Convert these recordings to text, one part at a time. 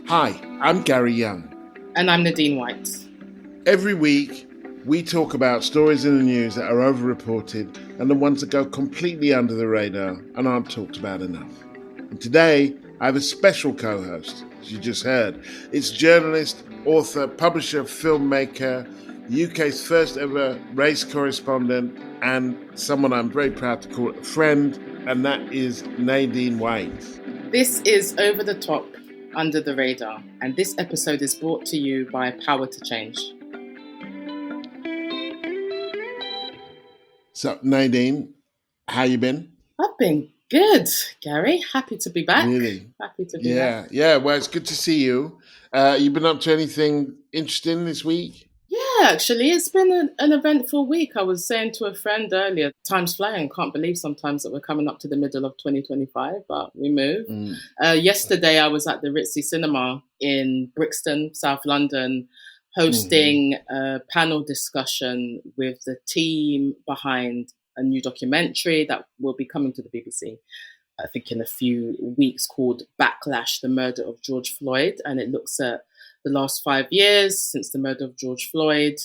Hi, I'm Gary Younge. And I'm Nadine White. Every week, we talk about stories in the news that are overreported and the ones that go completely under the radar and aren't talked about enough. And today, I have a special co-host, as you just heard. It's journalist, author, publisher, filmmaker, UK's first ever race correspondent, and someone I'm very proud to call a friend, and that is Nadine White. This is Over the Top, Under the Radar, and this episode is brought to you by Power to Change. So, Nadine, how you been? I've been good, Gary. Happy to be back. Really? Happy to be back. Yeah. Well, it's good to see you. You been up to anything interesting this week? Yeah, actually, it's been an eventful week. I was saying to a friend earlier, time's flying. Can't believe sometimes that we're coming up to the middle of 2025, but we move. Yesterday, I was at the Ritzy Cinema in Brixton, South London, hosting a panel discussion with the team behind a new documentary that will be coming to the BBC, I think in a few weeks, called Backlash, the Murder of George Floyd. And it looks at the last 5 years since the murder of George Floyd,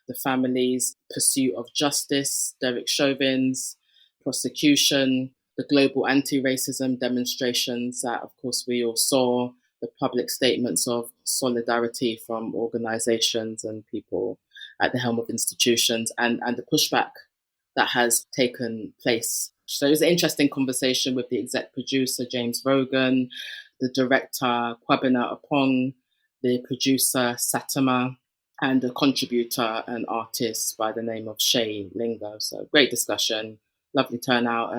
the family's pursuit of justice, Derek Chauvin's prosecution, the global anti-racism demonstrations that, of course, we all saw, the public statements of solidarity from organizations and people at the helm of institutions, and the pushback that has taken place. So it was an interesting conversation with the exec producer, James Rogan, the director, Kwabena Apong, the producer, Satama, and a contributor and artist by the name of Shay Lingo. So great discussion, lovely turnout.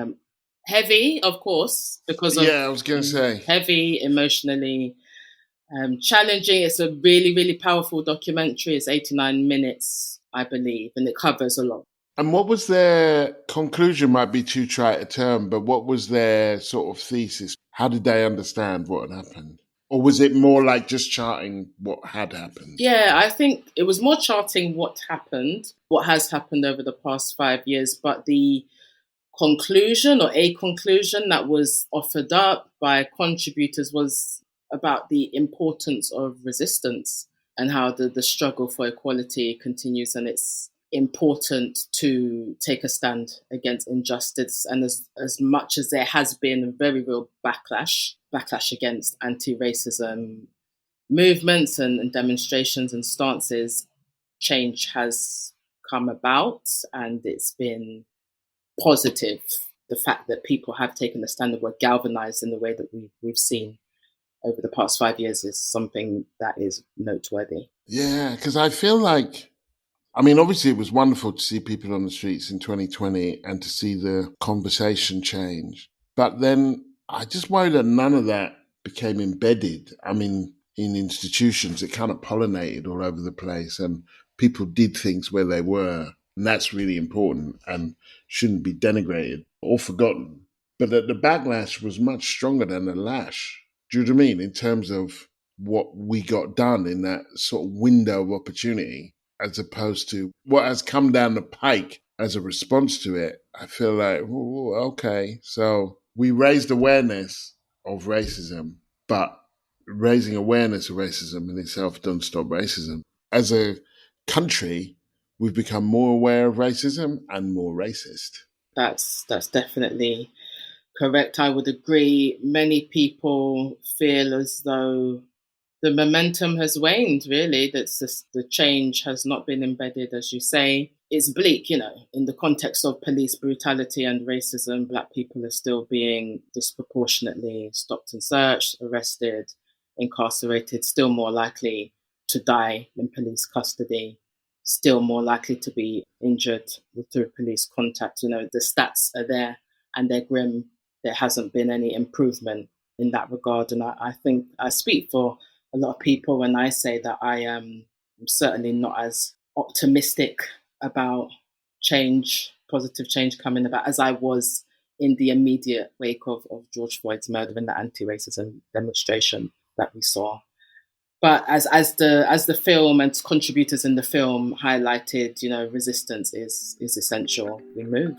Heavy, of course, because of I was going to say heavy, emotionally challenging. It's a really, really powerful documentary. It's 89 minutes, I believe, and it covers a lot. And what was their conclusion? Might be too trite a term, but what was their sort of thesis? How did they understand what had happened? Or was it more like just charting what had happened? Yeah, I think it was more charting what happened, what has happened over the past 5 years, but the conclusion, or a conclusion that was offered up by contributors, was about the importance of resistance and how the struggle for equality continues, and it's important to take a stand against injustice. And as much as there has been a very real backlash against anti-racism movements and demonstrations and stances, change has come about, and it's been positive. The fact that people have taken a stand and were galvanized in the way that we've seen over the past 5 years is something that is noteworthy. Yeah, because I feel like, I mean, obviously it was wonderful to see people on the streets in 2020 and to see the conversation change. But then I just worry that none of that became embedded. I mean, in institutions, it kind of pollinated all over the place and people did things where they were. And that's really important and shouldn't be denigrated or forgotten. But that the backlash was much stronger than the lash. Do you know what I mean? In terms of what we got done in that sort of window of opportunity, as opposed to what has come down the pike as a response to it. I feel like, okay, so we raised awareness of racism, but raising awareness of racism in itself doesn't stop racism. As a country, we've become more aware of racism and more racist. That's definitely correct. I would agree. Many people feel as though the momentum has waned, really. That's the change has not been embedded, as you say. It's bleak, in the context of police brutality and racism. Black people are still being disproportionately stopped and searched, arrested, incarcerated, still more likely to die in police custody, still more likely to be injured through police contact. The stats are there and they're grim. There hasn't been any improvement in that regard. And I think I speak for a lot of people when I say that I am certainly not as optimistic about change, positive change coming about, as I was in the immediate wake of George Floyd's murder and the anti-racism demonstration that we saw. But as the film and contributors in the film highlighted, resistance is essential. We move.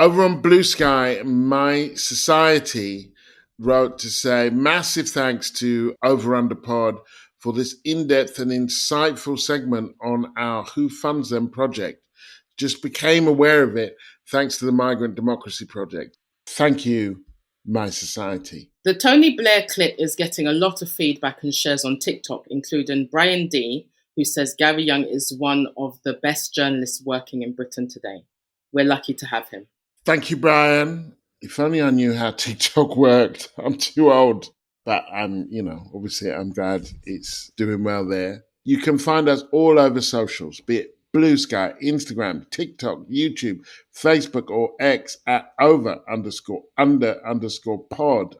Over on Blue Sky, My Society wrote to say, massive thanks to Over Under Pod for this in-depth and insightful segment on our Who Funds Them project. Just became aware of it thanks to the Migrant Democracy Project. Thank you, My Society. The Tony Blair clip is getting a lot of feedback and shares on TikTok, including Brian D., who says Gary Younge is one of the best journalists working in Britain today. We're lucky to have him. Thank you, Brian. If only I knew how TikTok worked. I'm too old. But obviously I'm glad it's doing well there. You can find us all over socials, be it Blue Sky, Instagram, TikTok, YouTube, Facebook, or X at over_under_pod_.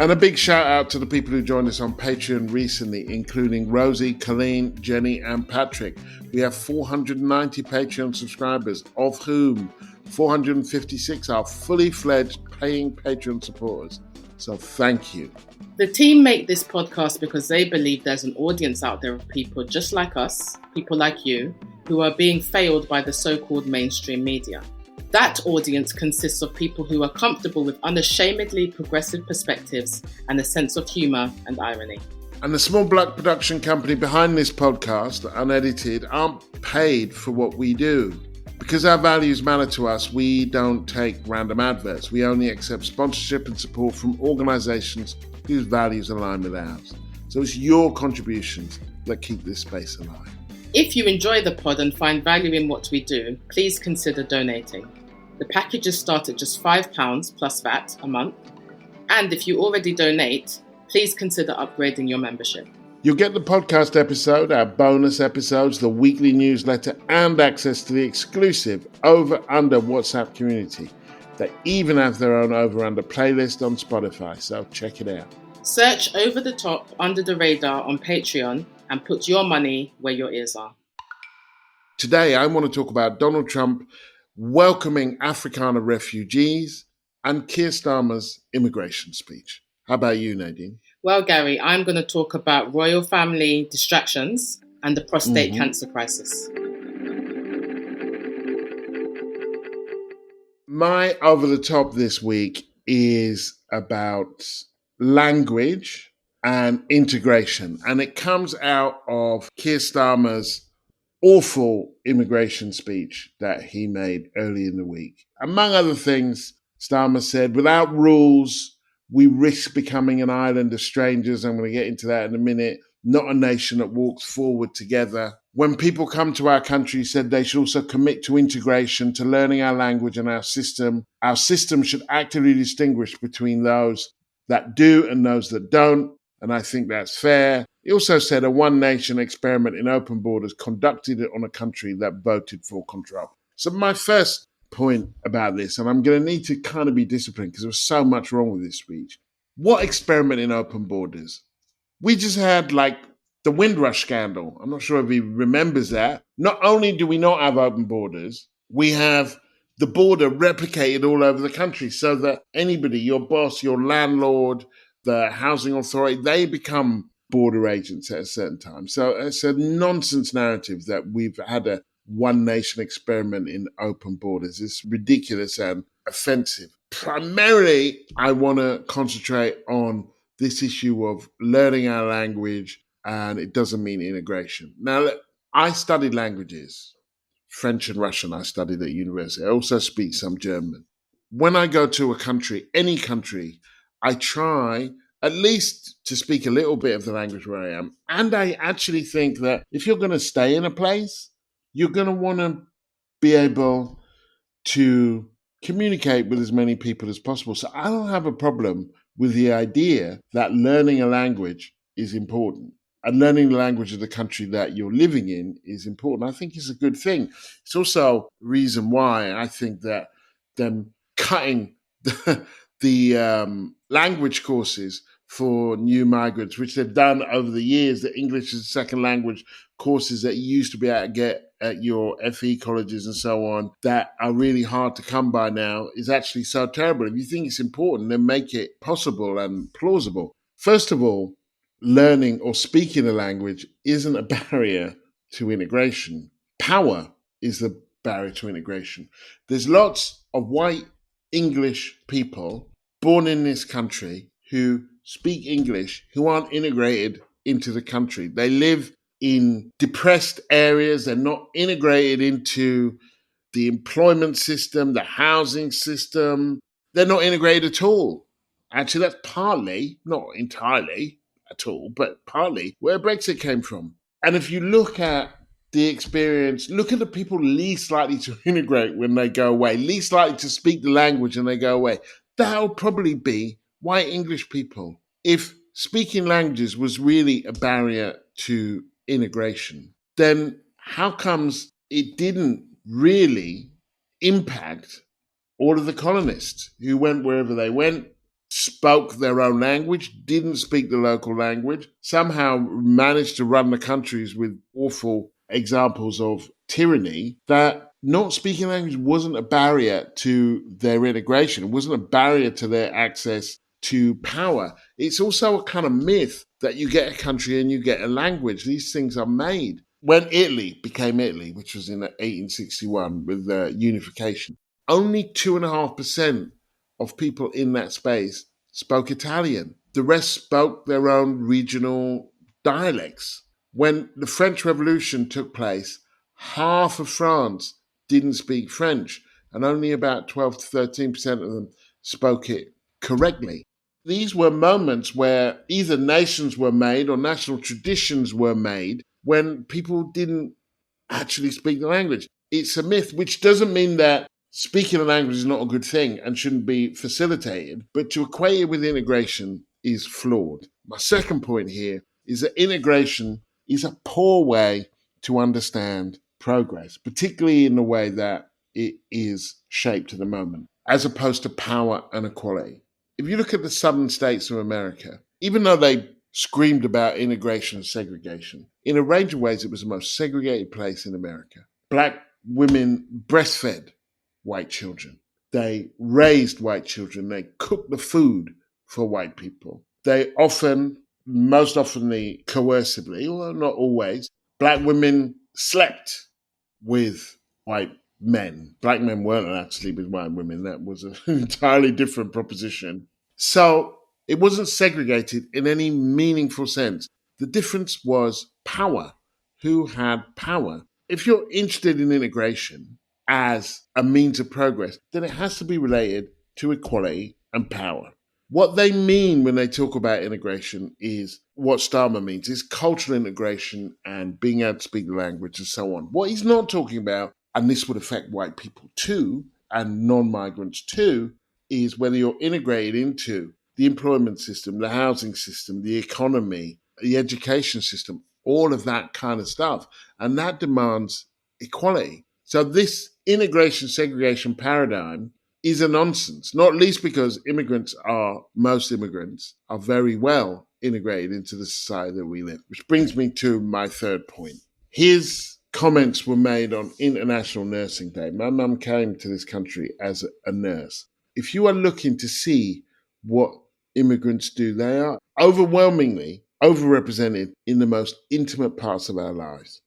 And a big shout out to the people who joined us on Patreon recently, including Rosie, Colleen, Jenny, and Patrick. We have 490 Patreon subscribers, of whom 456 are fully fledged paying Patreon supporters. So thank you. The team make this podcast because they believe there's an audience out there of people just like us, people like you, who are being failed by the so-called mainstream media. That audience consists of people who are comfortable with unashamedly progressive perspectives and a sense of humour and irony. And the small black production company behind this podcast, Unedited, aren't paid for what we do. Because our values matter to us, we don't take random adverts. We only accept sponsorship and support from organisations whose values align with ours. So it's your contributions that keep this space alive. If you enjoy the pod and find value in what we do, please consider donating. The packages start at just £5 plus VAT a month. And if you already donate, please consider upgrading your membership. You'll get the podcast episode, our bonus episodes, the weekly newsletter, and access to the exclusive Over Under WhatsApp community. They even have their own Over Under playlist on Spotify, so check it out. Search Over the Top Under the Radar on Patreon and put your money where your ears are. Today, I want to talk about Donald Trump welcoming Afrikaner refugees and Keir Starmer's immigration speech. How about you, Nadine? Well, Gary, I'm going to talk about royal family distractions and the prostate cancer crisis. My over the top this week is about language and integration. And it comes out of Keir Starmer's awful immigration speech that he made early in the week. Among other things, Starmer said, without rules, we risk becoming an island of strangers. I'm going to get into that in a minute. Not a nation that walks forward together. When people come to our country, he said they should also commit to integration, to learning our language and our system. Our system should actively distinguish between those that do and those that don't. And I think that's fair. He also said a one nation experiment in open borders conducted it on a country that voted for control. So my first point about this, and I'm going to need to kind of be disciplined because there was so much wrong with this speech. What experiment in open borders? We just had the Windrush scandal. I'm not sure if he remembers that. Not only do we not have open borders, we have the border replicated all over the country so that anybody, your boss, your landlord, the housing authority, they become border agents at a certain time. So it's a nonsense narrative that we've had a one nation experiment in open borders. It's ridiculous and offensive. Primarily, I want to concentrate on this issue of learning our language, and it doesn't mean integration. Now, I studied languages, French and Russian. I studied at university. I also speak some German. When I go to a country, any country, I try at least to speak a little bit of the language where I am. And I actually think that if you're going to stay in a place, you're going to want to be able to communicate with as many people as possible. So I don't have a problem with the idea that learning a language is important. And learning the language of the country that you're living in is important. I think it's a good thing. It's also a reason why I think that them cutting the language courses for new migrants, which they've done over the years, the English as a second language courses that you used to be able to get at your FE colleges and so on, that are really hard to come by now, is actually so terrible. If you think it's important, then make it possible and plausible. First of all, learning or speaking a language isn't a barrier to integration. Power is the barrier to integration. There's lots of white English people born in this country who speak English who aren't integrated into the country. They live in depressed areas. They're not integrated into the employment system, the housing system. They're not integrated at all. Actually, that's partly, not entirely at all, but partly where Brexit came from. And if you look at the experience, look at the people least likely to integrate when they go away, least likely to speak the language when they go away. That'll probably be white English people. If speaking languages was really a barrier to integration, then how comes it didn't really impact all of the colonists who went wherever they went, spoke their own language, didn't speak the local language, somehow managed to run the countries with awful examples of tyranny, that not speaking language wasn't a barrier to their integration. It wasn't a barrier to their access to power. It's also a kind of myth that you get a country and you get a language. These things are made. When Italy became Italy, which was in 1861 with unification, only 2.5% of people in that space spoke Italian. The rest spoke their own regional dialects. When the French Revolution took place, half of France didn't speak French, and only about 12 to 13% of them spoke it correctly. These were moments where either nations were made or national traditions were made when people didn't actually speak the language. It's a myth, which doesn't mean that speaking a language is not a good thing and shouldn't be facilitated, but to equate it with integration is flawed. My second point here is that integration is a poor way to understand progress, particularly in the way that it is shaped at the moment, as opposed to power and equality. If you look at the southern states of America, even though they screamed about integration and segregation, in a range of ways it was the most segregated place in America. Black women breastfed white children. They raised white children. They cooked the food for white people. They often, most oftenly coercively, although not always, black women slept with white men. Black men weren't allowed to sleep with white women. That was an entirely different proposition. So it wasn't segregated in any meaningful sense. The difference was power. Who had power? If you're interested in integration as a means of progress, then it has to be related to equality and power. What they mean when they talk about integration is what Starmer means, is cultural integration and being able to speak the language and so on. What he's not talking about, and this would affect white people too, and non-migrants too, is whether you're integrated into the employment system, the housing system, the economy, the education system, all of that kind of stuff. And that demands equality. So this integration segregation paradigm is a nonsense, not least because most immigrants are very well integrated into the society that we live. Which brings me to my third point. His comments were made on International Nursing Day. My mum came to this country as a nurse. If you are looking to see what immigrants do, they are overwhelmingly overrepresented in the most intimate parts of our lives.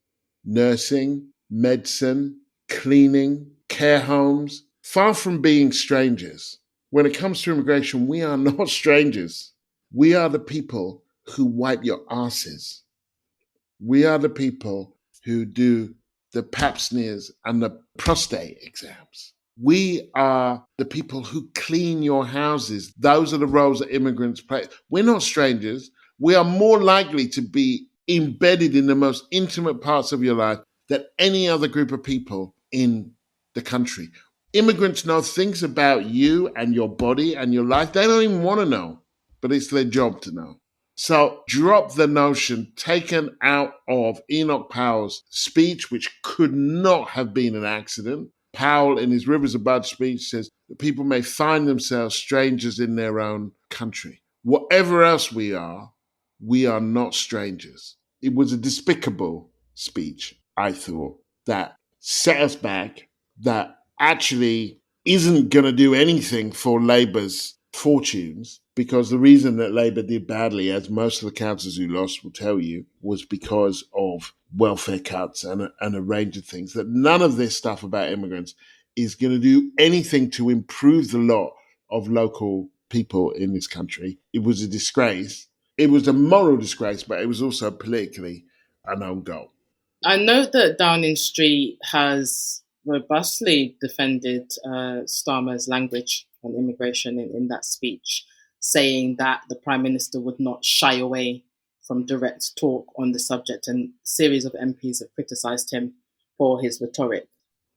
Nursing, medicine, cleaning, care homes, far from being strangers. When it comes to immigration, we are not strangers. We are the people who wipe your asses. We are the people who do the pap smears and the prostate exams. We are the people who clean your houses. Those are the roles that immigrants play. We're not strangers. We are more likely to be embedded in the most intimate parts of your life than any other group of people in the country. Immigrants know things about you and your body and your life they don't even want to know, but it's their job to know. So drop the notion taken out of Enoch Powell's speech, which could not have been an accident. Powell, in his Rivers of Blood speech, says that people may find themselves strangers in their own country. Whatever else we are not strangers. It was a despicable speech, I thought, that set us back, that actually isn't going to do anything for Labour's fortunes, because the reason that Labour did badly, as most of the councillors who lost will tell you, was because of welfare cuts and a range of things. That none of this stuff about immigrants is going to do anything to improve the lot of local people in this country. It was a disgrace. It was a moral disgrace, but it was also politically an own goal. I know that Downing Street has robustly defended Starmer's language on immigration in that speech, saying that the Prime Minister would not shy away from direct talk on the subject, and a series of MPs have criticised him for his rhetoric.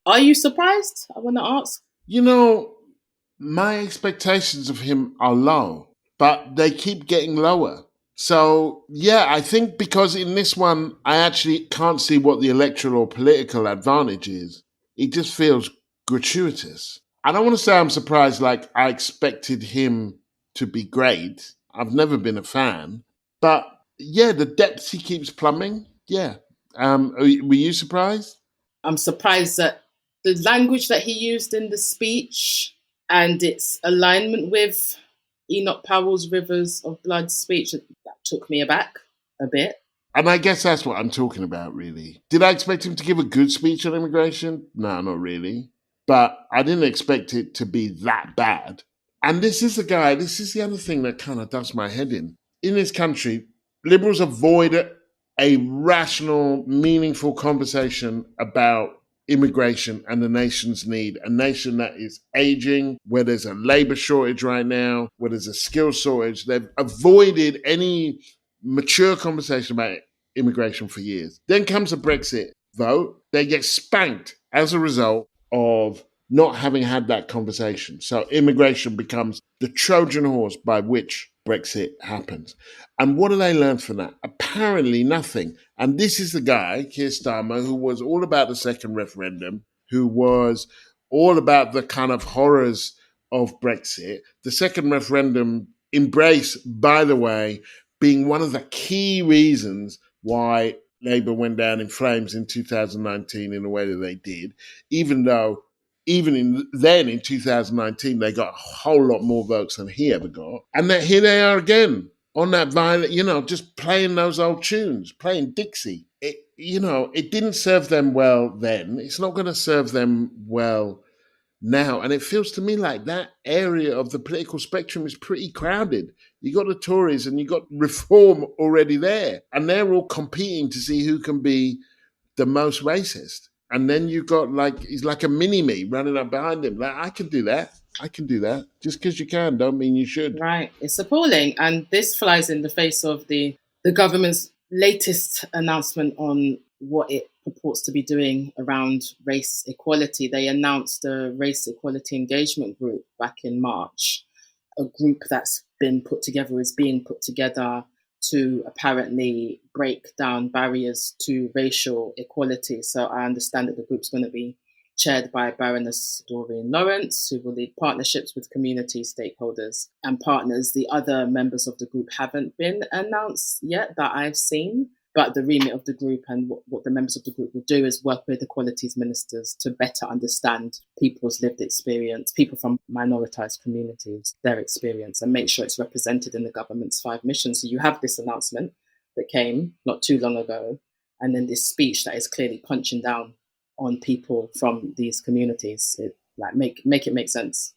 Are you surprised? I want to ask. You know, my expectations of him are low, but they keep getting lower. So, yeah, I think because in this one, I actually can't see what the electoral or political advantage is. It just feels gratuitous. I don't want to say I'm surprised, like I expected him to be great. I've never been a fan. But, yeah, the depths he keeps plumbing. Yeah. Were you surprised? I'm surprised that the language that he used in the speech and its alignment with Enoch Powell's Rivers of Blood speech, that took me aback a bit. And I guess that's what I'm talking about, really. Did I expect him to give a good speech on immigration? No, not really. But I didn't expect it to be that bad. And this is the other thing that kind of does my head in. In this country, Liberals avoid a rational, meaningful conversation about immigration and the nation's need. A nation that is aging, where there's a labour shortage right now, where there's a skills shortage. They've avoided any mature conversation about immigration for years. Then comes a Brexit vote. They get spanked as a result of not having had that conversation. So immigration becomes the Trojan horse by which Brexit happens. And what do they learn from that? Apparently nothing. And this is the guy, Keir Starmer, who was all about the second referendum, who was all about the kind of horrors of Brexit. The second referendum embrace, by the way, being one of the key reasons why Labour went down in flames in 2019 in the way that they did, even though even in 2019, they got a whole lot more votes than he ever got. And that here they are again on that violent, just playing those old tunes, playing Dixie. It didn't serve them well then. It's not going to serve them well now. And it feels to me like that area of the political spectrum is pretty crowded. You got the Tories and you got Reform already there. And they're all competing to see who can be the most racist. And then you got he's like a mini-me running up behind him. Like, I can do that. Just because you can don't mean you should. Right. It's appalling. And this flies in the face of the government's latest announcement on what it purports to be doing around race equality. They announced a race equality engagement group back in March, a group that's been put together, is being put together to apparently break down barriers to racial equality. So I understand that the group's going to be chaired by Baroness Doreen Lawrence, who will lead partnerships with community stakeholders and partners. The other members of the group haven't been announced yet that I've seen, but the remit of the group and what the members of the group will do is work with equalities ministers to better understand people's lived experience, people from minoritized communities, their experience, and make sure it's represented in the government's 5 missions. So you have this announcement that came not too long ago, and then this speech that is clearly punching down on people from these communities. Make it make sense.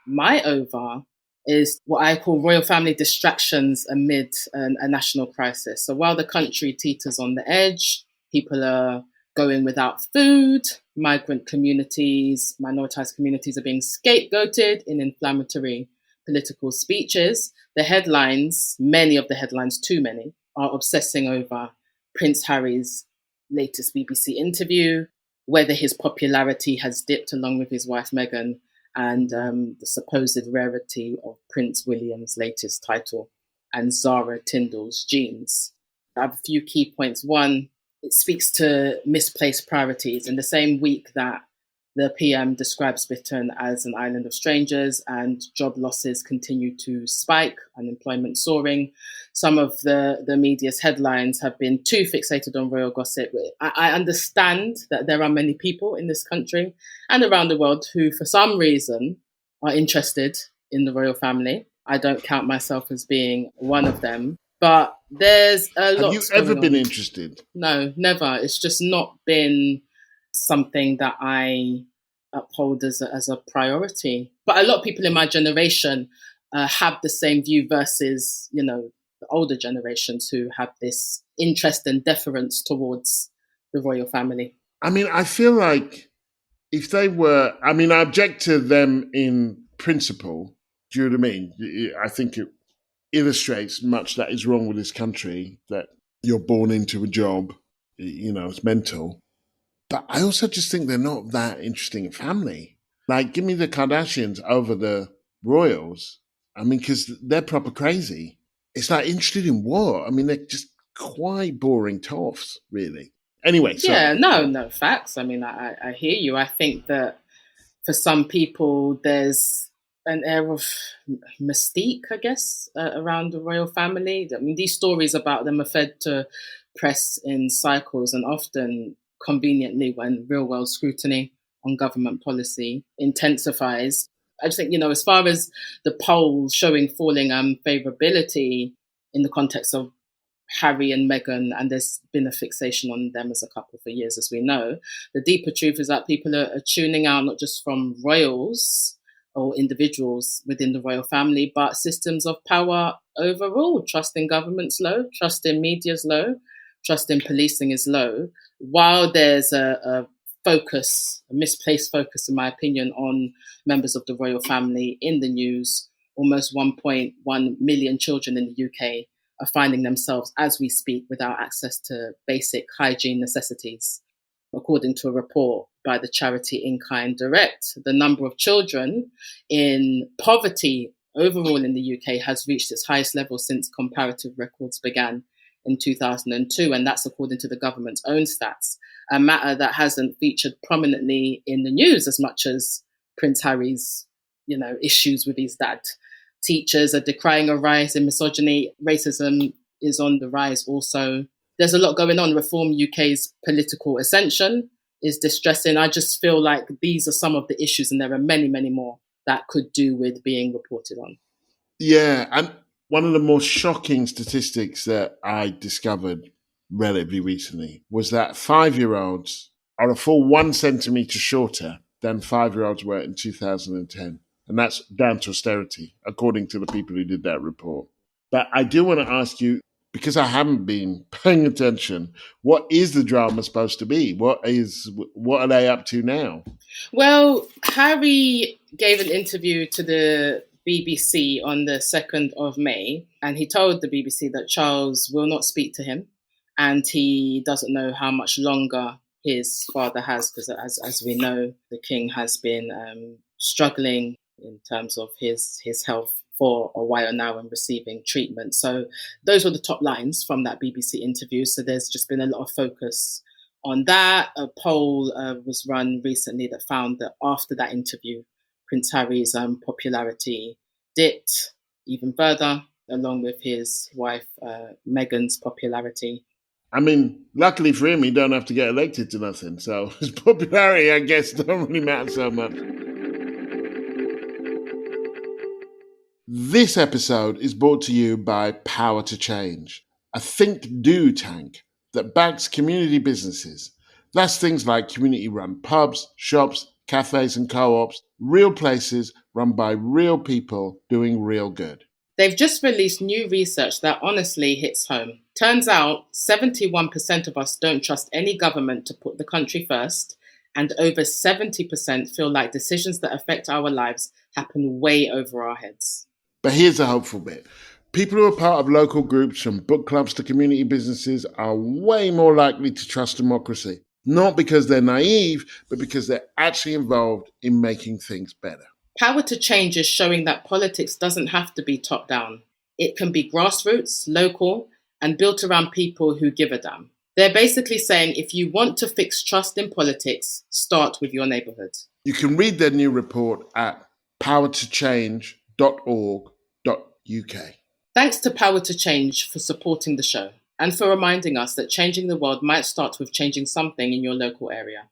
My over is what I call royal family distractions amid a national crisis. So while the country teeters on the edge, people are going without food, migrant communities, minoritized communities are being scapegoated in inflammatory political speeches. The headlines, many of the headlines, too many, are obsessing over Prince Harry's latest BBC interview, whether his popularity has dipped along with his wife Meghan, and the supposed rarity of Prince William's latest title, and Zara Tindall's genes. I have a few key points. One, it speaks to misplaced priorities. In the same week that the PM describes Britain as an island of strangers and job losses continue to spike, unemployment soaring, some of the media's headlines have been too fixated on royal gossip. I understand that there are many people in this country and around the world who, for some reason, are interested in the royal family. I don't count myself as being one of them. But there's a lot. Have you ever been interested? No, never. It's just not been something that I uphold as a priority. But a lot of people in my generation have the same view versus, the older generations who have this interest and deference towards the royal family. I mean, I feel like if they were, I object to them in principle. Do you know what I mean? I think it illustrates much that is wrong with this country, that you're born into a job, it's mental. But I also just think they're not that interesting a family. Like, give me the Kardashians over the royals. Because they're proper crazy. It's like, interested in what? They're just quite boring toffs, really. Anyway, so. Yeah, no facts. I hear you. I think that for some people, there's an air of mystique, I guess, around the royal family. These stories about them are fed to press in cycles, and often conveniently when real-world scrutiny on government policy intensifies. I just think, as far as the polls showing falling favourability in the context of Harry and Meghan, and there's been a fixation on them as a couple for years, as we know, the deeper truth is that people are tuning out not just from royals or individuals within the royal family, but systems of power overall. Trust in government's low, trust in media's low, trust in policing is low, while there's a misplaced focus, in my opinion, on members of the royal family in the news. Almost 1.1 million children in the UK are finding themselves, as we speak, without access to basic hygiene necessities. According to a report by the charity In Kind Direct, the number of children in poverty overall in the UK has reached its highest level since comparative records began in 2002, and that's according to the government's own stats, a matter that hasn't featured prominently in the news as much as Prince Harry's, issues with his dad. Teachers are decrying a rise in misogyny. Racism is on the rise also. There's a lot going on. Reform UK's political ascension is distressing. I just feel like these are some of the issues, and there are many, many more that could do with being reported on. Yeah, and one of the more shocking statistics that I discovered relatively recently was that 5-year-olds are a full 1 centimetre shorter than 5-year-olds were in 2010. And that's down to austerity, according to the people who did that report. But I do want to ask you, because I haven't been paying attention, what is the drama supposed to be? What are they up to now? Well, Harry gave an interview to the BBC on the 2nd of May, and he told the BBC that Charles will not speak to him, and he doesn't know how much longer his father has, because as we know, the King has been struggling in terms of his health for a while now and receiving treatment. So those were the top lines from that BBC interview. So there's just been a lot of focus on that. A poll was run recently that found that after that interview, Prince Harry's popularity dipped even further, along with his wife Meghan's popularity. Luckily for him, he don't have to get elected to nothing. So his popularity, I guess, don't really matter so much. This episode is brought to you by Power to Change, a think-do tank that backs community businesses. That's things like community-run pubs, shops, cafes and co-ops, real places run by real people doing real good. They've just released new research that honestly hits home. Turns out 71% of us don't trust any government to put the country first, and over 70% feel like decisions that affect our lives happen way over our heads. But here's the hopeful bit. People who are part of local groups, from book clubs to community businesses, are way more likely to trust democracy. Not because they're naive, but because they're actually involved in making things better. Power to Change is showing that politics doesn't have to be top-down. It can be grassroots, local, and built around people who give a damn. They're basically saying if you want to fix trust in politics, start with your neighbourhood. You can read their new report at powertochange.org.uk. Thanks to Power to Change for supporting the show and for reminding us that changing the world might start with changing something in your local area.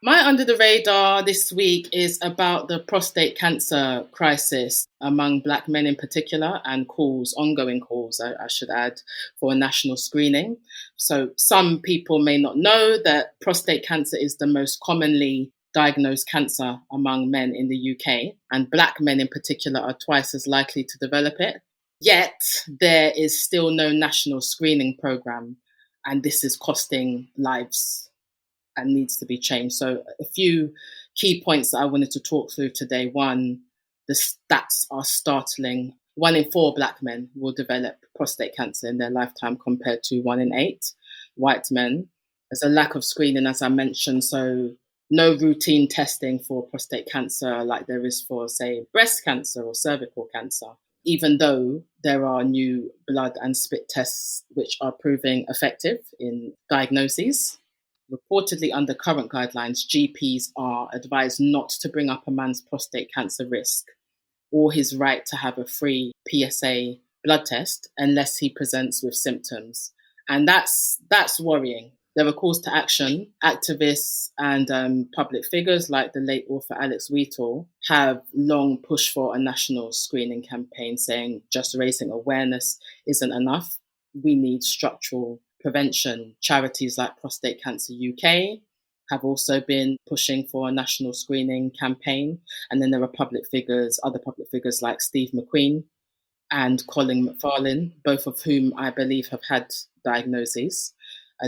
My under the radar this week is about the prostate cancer crisis among Black men in particular, and ongoing calls, I should add, for a national screening. So some people may not know that prostate cancer is the most commonly diagnosed cancer among men in the UK, and Black men in particular are twice as likely to develop it. Yet there is still no national screening program, and this is costing lives and needs to be changed. So a few key points that I wanted to talk through today. One, the stats are startling. 1 in 4 Black men will develop prostate cancer in their lifetime compared to 1 in 8 white men. There's a lack of screening, as I mentioned, so no routine testing for prostate cancer like there is for, say, breast cancer or cervical cancer, even though there are new blood and spit tests which are proving effective in diagnoses. Reportedly, under current guidelines, GPs are advised not to bring up a man's prostate cancer risk or his right to have a free PSA blood test unless he presents with symptoms. And that's worrying. There are calls to action. Activists and public figures like the late author Alex Wheatle have long pushed for a national screening campaign, saying just raising awareness isn't enough. We need structural prevention. Charities like Prostate Cancer UK have also been pushing for a national screening campaign. And then there are other public figures like Steve McQueen and Colin McFarlane, both of whom I believe have had diagnoses.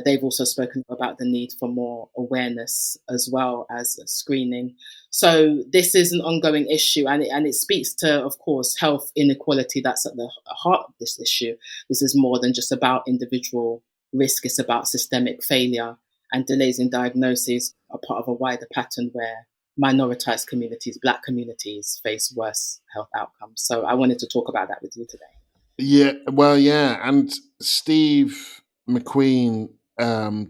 They've also spoken about the need for more awareness as well as screening. So this is an ongoing issue, and it speaks to, of course, health inequality that's at the heart of this issue. This is more than just about individual risk. It's about systemic failure, and delays in diagnosis are part of a wider pattern where minoritized communities, Black communities, face worse health outcomes. So I wanted to talk about that with you today. Yeah, well, yeah, and Steve McQueen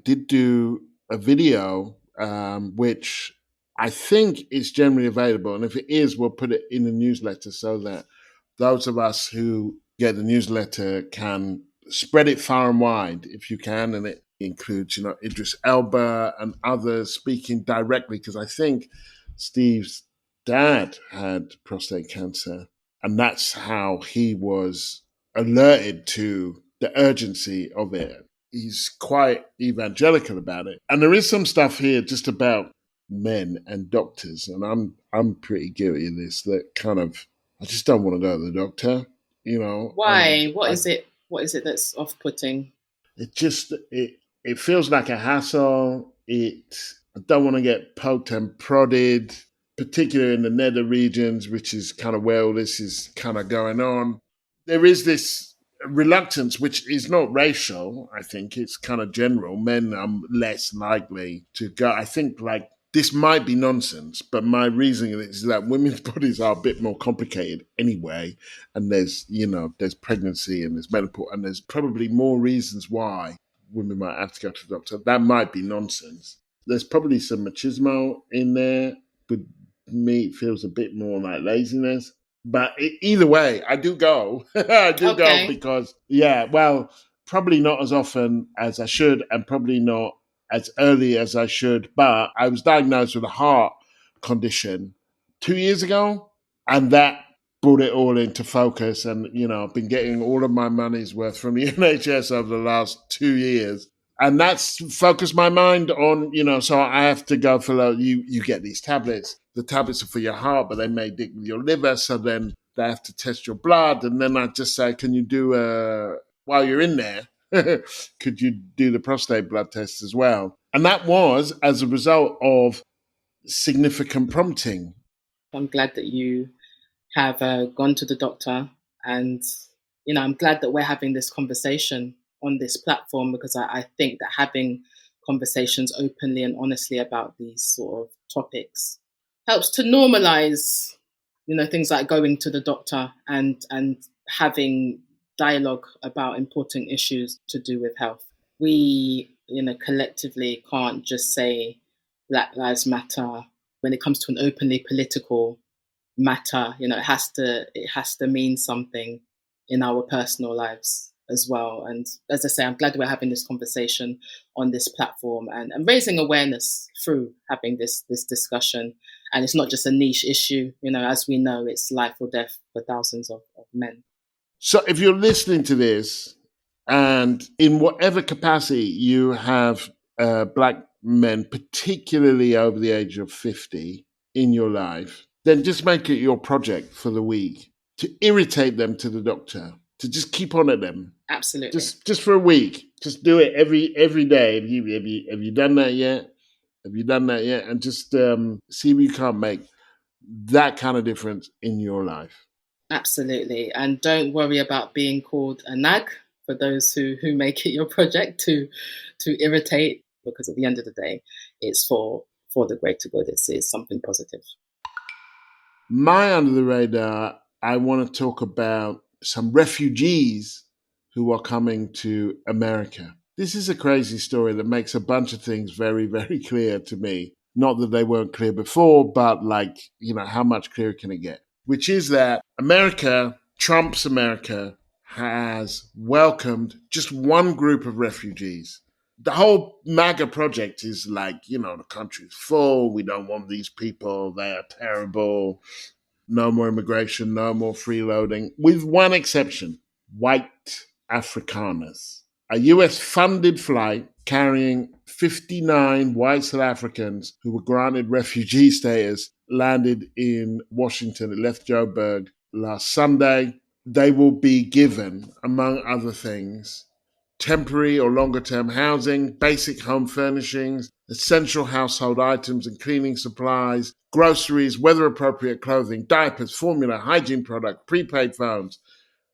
did do a video which I think is generally available, and if it is, we'll put it in the newsletter so that those of us who get the newsletter can spread it far and wide if you can, and it includes, Idris Elba and others speaking directly, because I think Steve's dad had prostate cancer, and that's how he was alerted to the urgency of it. He's quite evangelical about it. And there is some stuff here just about men and doctors, and I'm pretty guilty of this, that kind of, I just don't want to go to the doctor, Why? What is it that's off-putting? It feels like a hassle. I don't want to get poked and prodded, particularly in the nether regions, which is kind of where all this is kind of going on. There is this reluctance, which is not racial. I think it's kind of general. Men are less likely to go. I think this might be nonsense, but my reasoning is that women's bodies are a bit more complicated anyway. And there's pregnancy and there's menopause, and there's probably more reasons why women might have to go to the doctor. That might be nonsense. There's probably some machismo in there, but me, it feels a bit more like laziness. But either way, I do go. I do go because, probably not as often as I should, and probably not as early as I should. But I was diagnosed with a heart condition 2 years ago, and that brought it all into focus. And, I've been getting all of my money's worth from the NHS over the last 2 years. And that's focused my mind on, so I have to go for, you get these tablets. The tablets are for your heart, but they may dig with your liver. So then they have to test your blood. And then I just say, can you do, while you're in there, could you do the prostate blood test as well? And that was as a result of significant prompting. I'm glad that you have gone to the doctor, and, I'm glad that we're having this conversation on this platform, because I think that having conversations openly and honestly about these sort of topics helps to normalize, things like going to the doctor and having dialogue about important issues to do with health. We, collectively can't just say Black Lives Matter when it comes to an openly political matter. It has to mean something in our personal lives. as well. And as I say, I'm glad we're having this conversation on this platform and raising awareness through having this discussion. And it's not just a niche issue. As we know, it's life or death for thousands of men. So if you're listening to this and in whatever capacity you have black men, particularly over the age of 50 in your life, then just make it your project for the week to irritate them to the doctor, to just keep on at them. Absolutely. Just for a week. Just do it every day. Have you done that yet? Have you done that yet? And just see if you can't make that kind of difference in your life. Absolutely. And don't worry about being called a nag for those who make it your project to irritate, because at the end of the day, it's for the greater good. It's something positive. My under the radar, I want to talk about some refugees who are coming to America. This is a crazy story that makes a bunch of things very, very clear to me. Not that they weren't clear before, but how much clearer can it get? Which is that America, Trump's America, has welcomed just one group of refugees. The whole MAGA project is the country's full. We don't want these people. They are terrible. No more immigration, no more freeloading, with one exception, white Afrikaners. A US-funded flight carrying 59 white South Africans who were granted refugee status landed in Washington. It left Joburg last Sunday. They will be given, among other things, temporary or longer-term housing, basic home furnishings, essential household items and cleaning supplies, groceries, weather-appropriate clothing, diapers, formula, hygiene product, prepaid phones,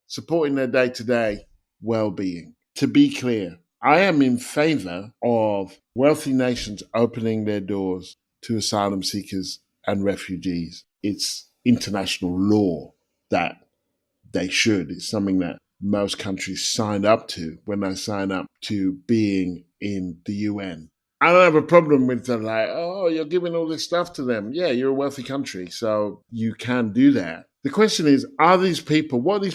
supporting their day-to-day well-being. To be clear, I am in favor of wealthy nations opening their doors to asylum seekers and refugees. It's international law that they should. It's something that most countries signed up to when they sign up to being in the UN. I don't have a problem with them you're giving all this stuff to them. Yeah, you're a wealthy country, so you can do that. The question is, what are these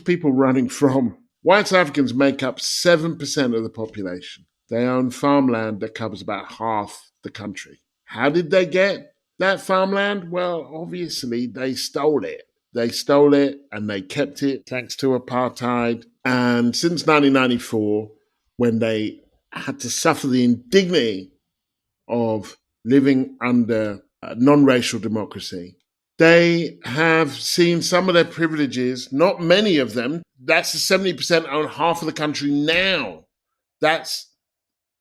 people running from? White South Africans make up 7% of the population. They own farmland that covers about half the country. How did they get that farmland? Well, obviously, they stole it. They stole it and they kept it thanks to apartheid. And since 1994, when they had to suffer the indignity of living under non-racial democracy, they have seen some of their privileges, not many of them. That's the 70% own half of the country now. That's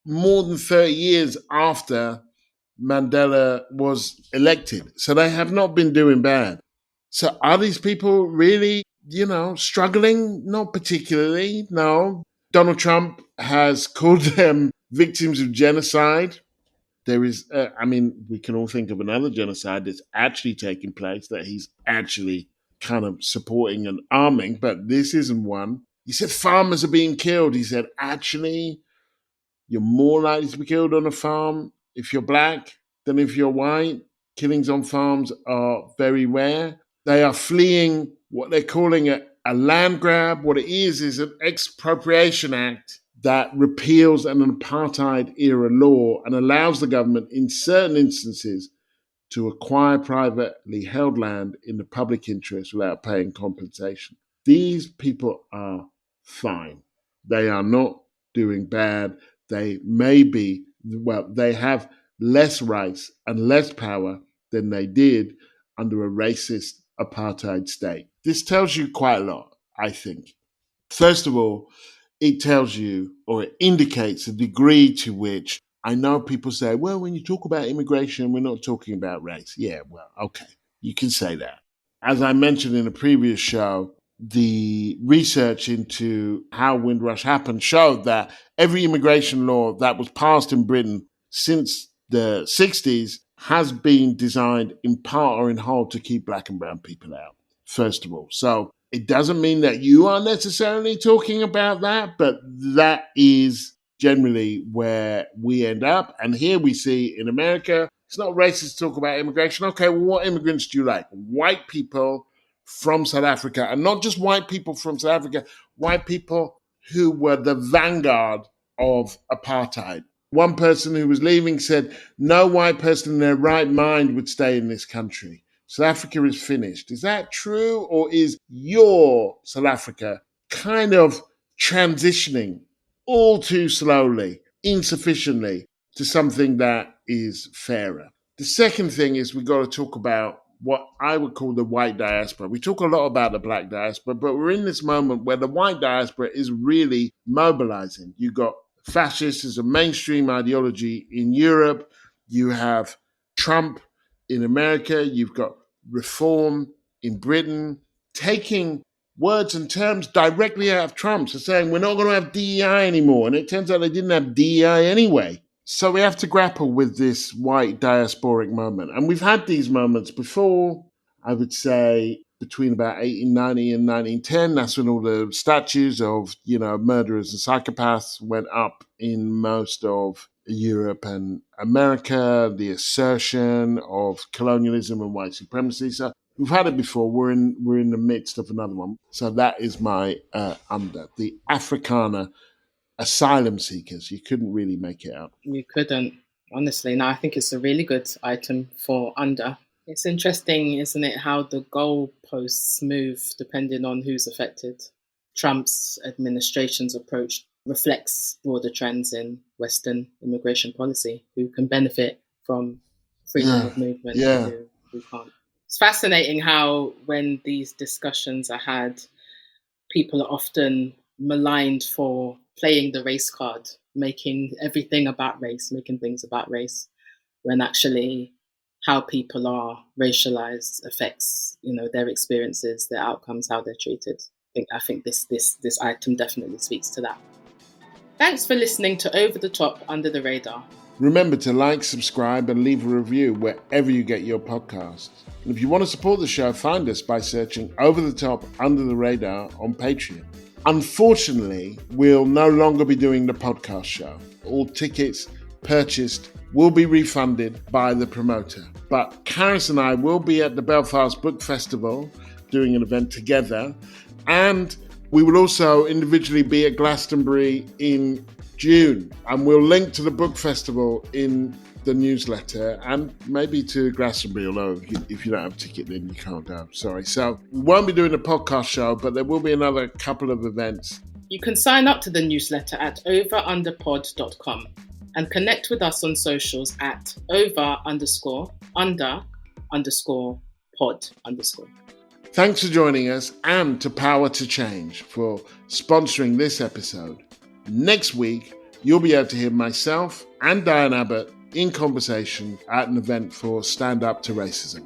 more than 30 years after Mandela was elected. So they have not been doing bad. So are these people really, struggling? Not particularly, no. Donald Trump has called them victims of genocide. There is, we can all think of another genocide that's actually taking place that he's actually kind of supporting and arming, but this isn't one. He said farmers are being killed. He said, actually, you're more likely to be killed on a farm if you're black than if you're white. Killings on farms are very rare. They are fleeing what they're calling a land grab. What it is an expropriation act that repeals an apartheid-era law and allows the government, in certain instances, to acquire privately held land in the public interest without paying compensation. These people are fine. They are not doing bad. They they have less rights and less power than they did under a racist apartheid state. This tells you quite a lot, I think. First of all, it tells you, or it indicates, the degree to which, I know people say, well, when you talk about immigration, we're not talking about race. Yeah, well, okay, you can say that. As I mentioned in a previous show, the research into how Windrush happened showed that every immigration law that was passed in Britain since the 60s has been designed in part or in whole to keep black and brown people out, first of all. So it doesn't mean that you are necessarily talking about that, but that is generally where we end up. And here we see in America, it's not racist to talk about immigration. Okay, well, what immigrants do you like? White people from South Africa, and not just white people from South Africa, white people who were the vanguard of apartheid. One person who was leaving said, no white person in their right mind would stay in this country. South Africa is finished. Is that true? Or is your South Africa kind of transitioning all too slowly, insufficiently, to something that is fairer? The second thing is we've got to talk about what I would call the white diaspora. We talk a lot about the black diaspora, but we're in this moment where the white diaspora is really mobilizing. You got fascists as a mainstream ideology in Europe. You have Trump in America. You've got reform in Britain, taking words and terms directly out of Trump's and saying, we're not going to have DEI anymore. And it turns out they didn't have DEI anyway. So we have to grapple with this white diasporic moment. And we've had these moments before, I would say, between about 1890 and 1910. That's when all the statues of, murderers and psychopaths went up in most of Europe and America, the assertion of colonialism and white supremacy. So we've had it before. We're in the midst of another one. So that is my under. The Afrikaner asylum seekers. You couldn't really make it out. You couldn't, honestly. No, I think it's a really good item for under. It's interesting, isn't it, how the goalposts move depending on who's affected. Trump's administration's approach reflects broader trends in Western immigration policy. Who can benefit from freedom of movement and who can't. It's fascinating how when these discussions are had, people are often maligned for playing the race card, making everything about race, making things about race, when actually how people are racialized affects, their experiences, their outcomes, how they're treated. I think this item definitely speaks to that. Thanks for listening to Over the Top, Under the Radar. Remember to like, subscribe, and leave a review wherever you get your podcasts. And if you want to support the show, find us by searching Over the Top, Under the Radar on Patreon. Unfortunately, we'll no longer be doing the podcast show. All tickets purchased will be refunded by the promoter. But Karis and I will be at the Belfast Book Festival doing an event together. And we will also individually be at Glastonbury in June. And we'll link to the book festival in the newsletter and maybe to Glastonbury, although if you don't have a ticket, then you can't go. Sorry. So we won't be doing a podcast show, but there will be another couple of events. You can sign up to the newsletter at overunderpod.com and connect with us on socials at over_under_pod_. Thanks for joining us and to Power to Change for sponsoring this episode. Next week, you'll be able to hear myself and Diane Abbott in conversation at an event for Stand Up to Racism.